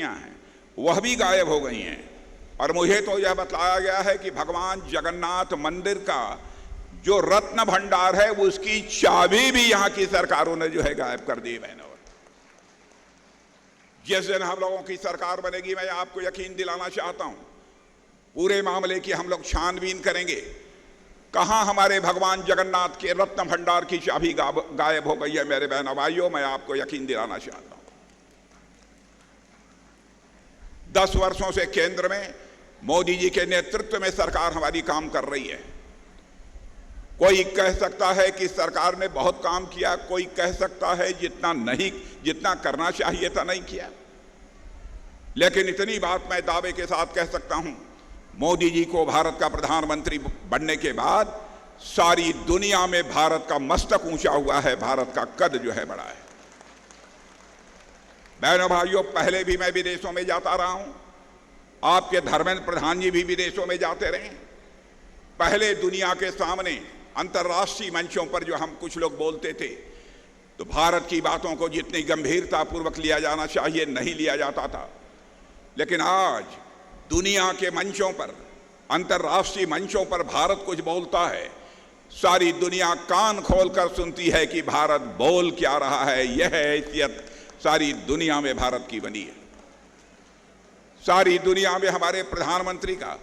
मूर्तियां हैं वह भी गायब हो गई हैं। और मुझे तो यह बताया गया है कि भगवान जगन्नाथ मंदिर का जो रत्न भंडार है उसकी चाबी भी यहां की सरकारों ने जो है गायब कर दी। बहनों, जिस दिन हम लोगों की सरकार बनेगी, मैं आपको यकीन दिलाना चाहता हूं, पूरे मामले की हम लोग छानबीन करेंगे। कहां हमारे भगवान जगन्नाथ के रत्न भंडार की चाबी गायब हो गई है मेरे बहनों भाइयों, मैं आपको यकीन दिलाना चाहता हूं। 10 वर्षों से केंद्र में मोदी जी के नेतृत्व में सरकार हमारी काम कर रही है। कोई कह सकता है कि सरकार ने बहुत काम किया, कोई कह सकता है जितना करना चाहिए था नहीं किया। लेकिन इतनी बात मैं दावे के साथ कह सकता हूं, मोदी जी को भारत का प्रधानमंत्री बनने के बाद सारी दुनिया में भारत का मस्तक ऊंचा हुआ है, भारत का कद जो है बढ़ा है। बहनों भाइयों, पहले भी मैं विदेशों में जाता रहा हूं, आपके धर्मेंद्र प्रधान जी भी विदेशों में जाते रहे। पहले दुनिया के सामने अंतर्राष्ट्रीय मंचों पर जो हम कुछ लोग बोलते थे तो भारत की बातों को जितनी गंभीरता पूर्वक लिया जाना चाहिए नहीं लिया जाता था। लेकिन आज दुनिया के मंचों पर, अंतर्राष्ट्रीय मंचों पर भारत कुछ बोलता है, सारी दुनिया कान खोलकर सुनती है कि भारत बोल क्या रहा है। यह हैसियत सारी दुनिया में भारत की बनी है। सारी दुनिया में हमारे प्रधानमंत्री का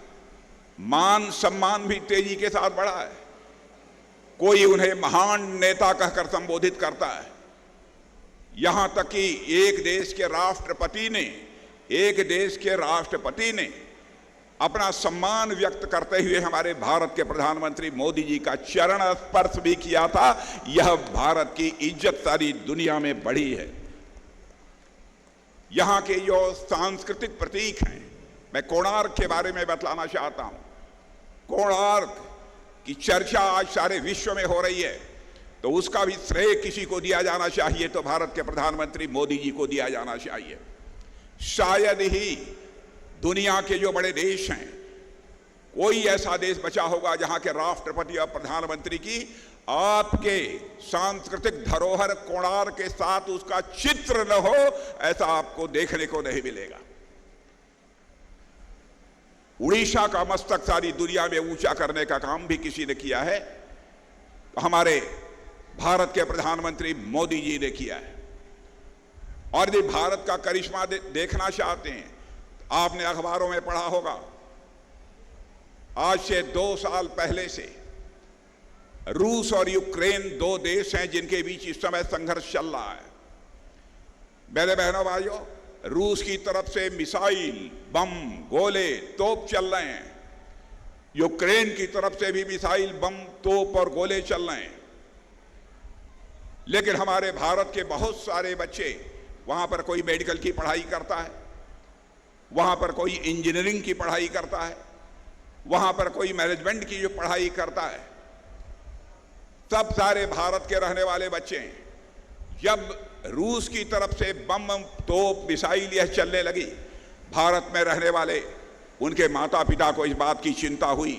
मान सम्मान भी तेजी के साथ बढ़ा है। कोई उन्हें महान नेता कहकर संबोधित करता है। यहां तक कि एक देश के राष्ट्रपति ने अपना सम्मान व्यक्त करते हुए हमारे भारत के प्रधानमंत्री मोदी जी का चरण स्पर्श भी किया था। यह भारत की इज्जत सारी दुनिया में बढ़ी है। यहां के जो सांस्कृतिक प्रतीक हैं, मैं कोणार्क के बारे में बतलाना चाहता हूं। कोणार्क की चर्चा आज सारे विश्व में हो रही है, तो उसका भी श्रेय किसी को दिया जाना चाहिए तो भारत के प्रधानमंत्री मोदी जी को दिया जाना चाहिए। शायद ही दुनिया के जो बड़े देश हैं, कोई ऐसा देश बचा होगा जहां के राष्ट्रपति और प्रधानमंत्री की आपके सांस्कृतिक धरोहर कोणार्क के साथ उसका चित्र न हो, ऐसा आपको देखने को नहीं मिलेगा। उड़ीसा का मस्तक सारी दुनिया में ऊंचा करने का काम भी किसी ने किया है, तो हमारे भारत के प्रधानमंत्री मोदी जी ने किया है। और यदि भारत का करिश्मा देखना चाहते हैं, तो आपने अखबारों में पढ़ा होगा, आज से 2 साल पहले से रूस और यूक्रेन 2 देश हैं जिनके बीच इस समय संघर्ष चल रहा है। मेरे बहनों भाइयों, रूस की तरफ से मिसाइल, बम, गोले, तोप चल रहे हैं। यूक्रेन की तरफ से भी मिसाइल, बम, तोप और गोले चल रहे हैं। लेकिन हमारे भारत के बहुत सारे बच्चे, वहां पर कोई मेडिकल की पढ़ाई करता है, वहां पर कोई इंजीनियरिंग की पढ़ाई करता है, वहां पर कोई मैनेजमेंट की जो पढ़ाई करता है, सब सारे भारत के रहने वाले बच्चे हैं। जब रूस की तरफ से बम, तोप, मिसाइल यह चलने लगी, भारत में रहने वाले उनके माता पिता को इस बात की चिंता हुई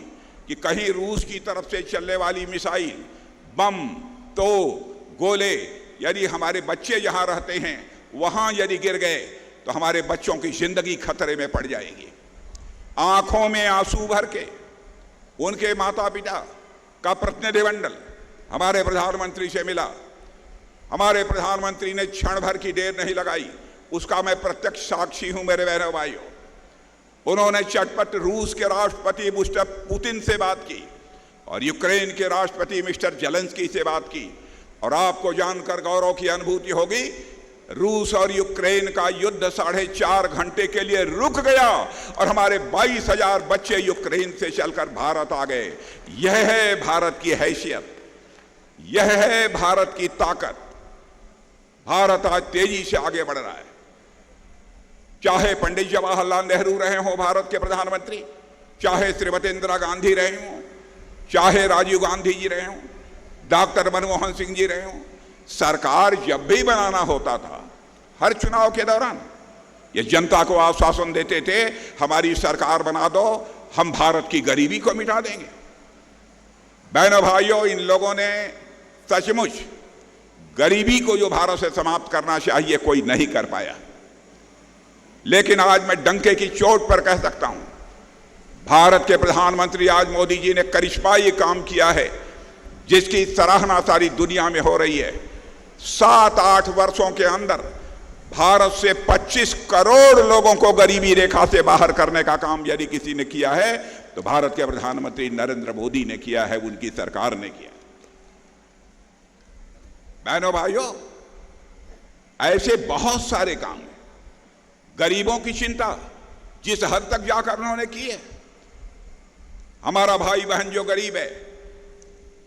कि कहीं रूस की तरफ से चलने वाली मिसाइल, बम, तोप, गोले यदि हमारे बच्चे जहां रहते हैं वहां यदि गिर गए तो हमारे बच्चों की जिंदगी खतरे में पड़ जाएगी। आंखों में आंसू भर के उनके माता पिता का प्रतिनिधिमंडल हमारे प्रधानमंत्री से मिला। हमारे प्रधानमंत्री ने क्षण भर की देर नहीं लगाई, उसका मैं प्रत्यक्ष साक्षी हूं मेरे बहनों भाइयों। उन्होंने चटपट रूस के राष्ट्रपति मिस्टर पुतिन से बात की और यूक्रेन के राष्ट्रपति मिस्टर जेलेंस्की से बात की। और आपको जानकर गौरव की अनुभूति होगी, रूस और यूक्रेन का युद्ध 4.5 घंटे के लिए रुक गया और हमारे 22,000 बच्चे यूक्रेन से चलकर भारत आ गए। यह है भारत की हैसियत, यह है भारत की ताकत। भारत आज तेजी से आगे बढ़ रहा है। चाहे पंडित जवाहरलाल नेहरू रहे हों भारत के प्रधानमंत्री, चाहे श्रीमती इंदिरा गांधी रहे हों, चाहे राजीव गांधी जी रहे हों, डॉक्टर मनमोहन सिंह जी रहे हों, सरकार जब भी बनाना होता था, हर चुनाव के दौरान ये जनता को आश्वासन देते थे, हमारी सरकार बना दो, हम भारत की गरीबी को मिटा देंगे। बहनों भाइयों, इन लोगों ने सचमुच गरीबी को जो भारत से समाप्त करना चाहिए, कोई नहीं कर पाया। लेकिन आज मैं डंके की चोट पर कह सकता हूं, भारत के प्रधानमंत्री आज मोदी जी ने करिश्माई काम किया है जिसकी सराहना सारी दुनिया में हो रही है। 7-8 वर्षों के अंदर भारत से 25 करोड़ लोगों को गरीबी रेखा से बाहर करने का काम यदि किसी ने किया है तो भारत के प्रधानमंत्री नरेंद्र मोदी ने किया है, उनकी सरकार ने किया। बहनों भाइयों, ऐसे बहुत सारे काम हैं। गरीबों की चिंता जिस हद तक जाकर उन्होंने की है, हमारा भाई बहन जो गरीब है,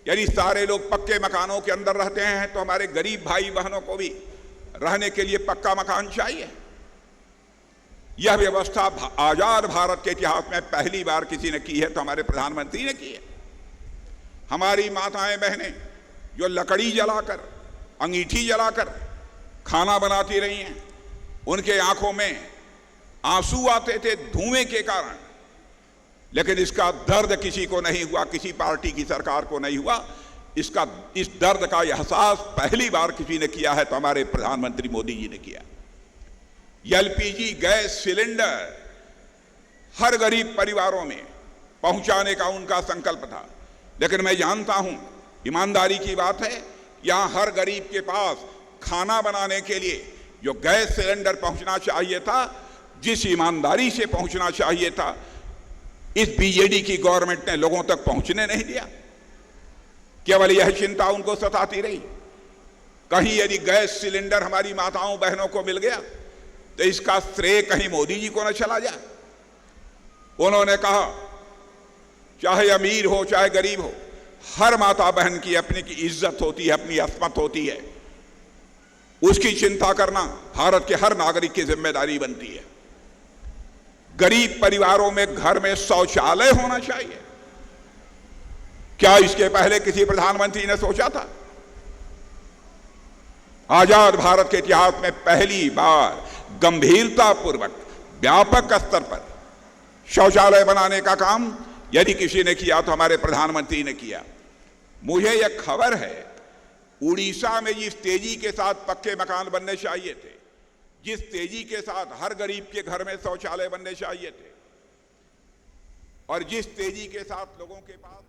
यदि सारे लोग पक्के मकानों के अंदर रहते हैं तो हमारे गरीब भाई बहनों को भी रहने के लिए पक्का मकान चाहिए। यह व्यवस्था आजाद भारत के इतिहास में पहली बार किसी ने की है तो हमारे प्रधानमंत्री ने की है। हमारी माताएं बहनें जो लकड़ी जलाकर, अंगीठी जलाकर खाना बनाती रही हैं, उनके आंखों में आंसू आते थे धुएं के कारण, लेकिन इसका दर्द किसी को नहीं हुआ, किसी पार्टी की सरकार को नहीं हुआ। इस दर्द का एहसास पहली बार किसी ने किया है तो हमारे प्रधानमंत्री मोदी जी ने किया। एलपीजी गैस सिलेंडर हर गरीब परिवारों में पहुंचाने का उनका संकल्प था, लेकिन मैं जानता हूं, ईमानदारी की बात है, यहां हर गरीब के पास खाना बनाने के लिए जो गैस सिलेंडर पहुंचना चाहिए था, जिस ईमानदारी से पहुंचना चाहिए था, इस बीजेडी की गवर्नमेंट ने लोगों तक पहुंचने नहीं दिया। केवल यह चिंता उनको सताती रही, कहीं यदि गैस सिलेंडर हमारी माताओं बहनों को मिल गया तो इसका श्रेय कहीं मोदी जी को न चला जाए। उन्होंने कहा, चाहे अमीर हो चाहे गरीब हो, हर माता बहन की अपनी की इज्जत होती है, अपनी अस्मत होती है, उसकी चिंता करना भारत के हर नागरिक की जिम्मेदारी बनती है। गरीब परिवारों में घर में शौचालय होना चाहिए। क्या इसके पहले किसी प्रधानमंत्री ने सोचा था? आजाद भारत के इतिहास में पहली बार गंभीरतापूर्वक व्यापक स्तर पर शौचालय बनाने का काम यदि किसी ने किया तो हमारे प्रधानमंत्री ने किया। मुझे यह खबर है, उड़ीसा में जिस तेजी के साथ पक्के मकान बनने चाहिए थे, जिस तेजी के साथ हर गरीब के घर में शौचालय बनने चाहिए थे, और जिस तेजी के साथ लोगों के पास